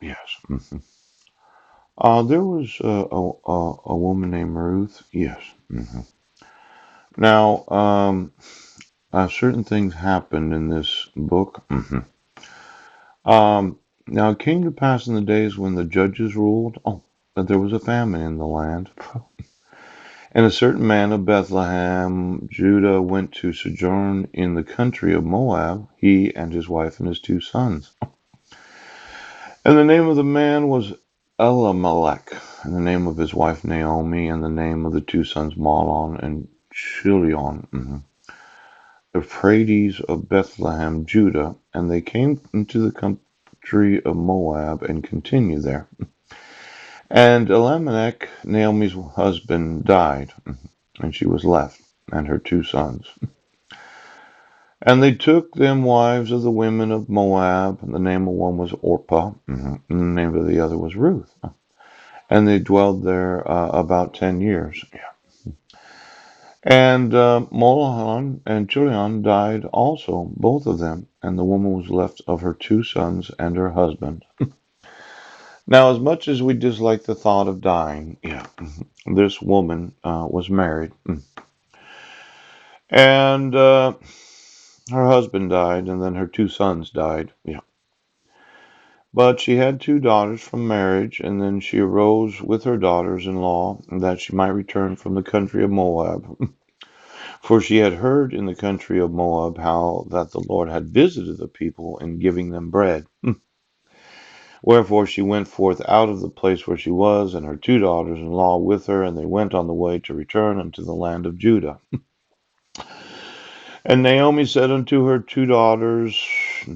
Yes. There was a woman named Ruth. Yes. Now, certain things happened in this book. Now, it came to pass in the days when the judges ruled, that there was a famine in the land. And a certain man of Bethlehem, Judah, went to sojourn in the country of Moab, he and his wife and his 2 sons. And the name of the man was Elimelech, and the name of his wife Naomi, and the name of the 2 sons Mahlon and Chilion, the Euphrates of Bethlehem, Judah. And they came into the country of Moab and continued there. And Elimelech, Naomi's husband, died, and she was left, and her 2 sons. And they took them wives of the women of Moab, and the name of one was Orpah, and the name of the other was Ruth. And they dwelled there about 10 years. And Molohan and Chilion died also, both of them, and the woman was left of her 2 sons and her husband. Now, as much as we dislike the thought of dying, this woman was married, and her husband died, and then her 2 sons died. But she had 2 daughters from marriage, and then she arose with her daughters-in-law, that she might return from the country of Moab. For she had heard in the country of Moab how that the Lord had visited the people in giving them bread. Wherefore she went forth out of the place where she was, and her 2 daughters-in-law with her, and they went on the way to return unto the land of Judah. And Naomi said unto her 2 daughters,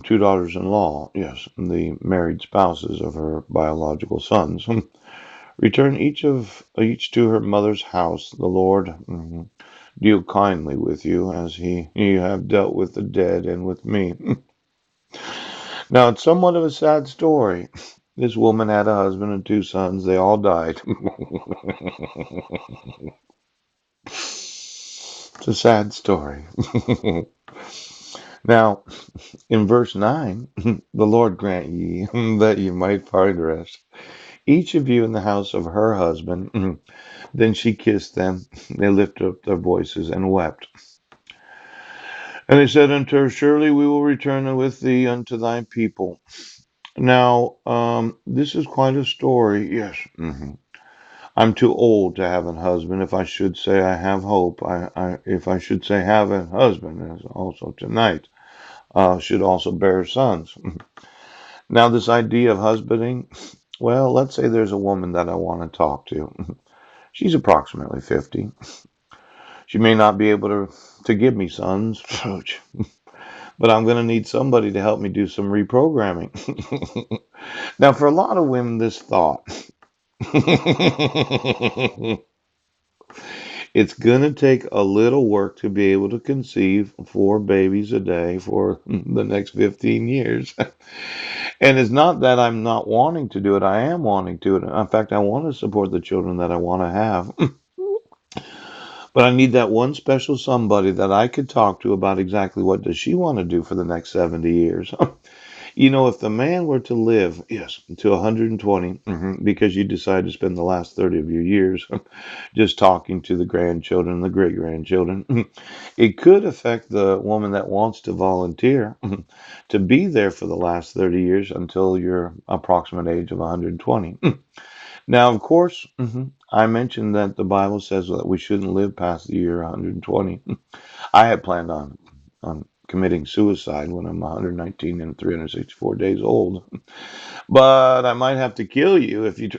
2 daughters-in-law, yes, the married spouses of her biological sons, return each to her mother's house. The Lord deal kindly with you, as you have dealt with the dead and with me. Now, it's somewhat of a sad story. This woman had a husband and 2 sons. They all died. It's a sad story. Now, in verse 9, the Lord grant ye that ye might find rest, each of you in the house of her husband. Then she kissed them. They lifted up their voices and wept. And they said unto her, surely we will return with thee unto thy people. Now, this is quite a story. Yes. I'm too old to have a husband. If I should say I have hope, if I should say have a husband, as also tonight, should also bear sons. Now, this idea of husbanding, well, let's say there's a woman that I want to talk to. She's approximately 50. She may not be able to give me sons, but I'm going to need somebody to help me do some reprogramming. Now, for a lot of women, this thought, it's going to take a little work to be able to conceive 4 babies a day for the next 15 years. And it's not that I'm not wanting to do it. I am wanting to. In fact, I want to support the children that I want to have. But I need that one special somebody that I could talk to about exactly what does she want to do for the next 70 years. If the man were to live, yes, to 120, because you decide to spend the last 30 of your years just talking to the grandchildren, the great grandchildren, it could affect the woman that wants to volunteer to be there for the last 30 years until your approximate age of 120. Now, of course, I mentioned that the Bible says that we shouldn't live past the year 120. I had planned on committing suicide when I'm 119 and 364 days old, but I might have to kill you if you.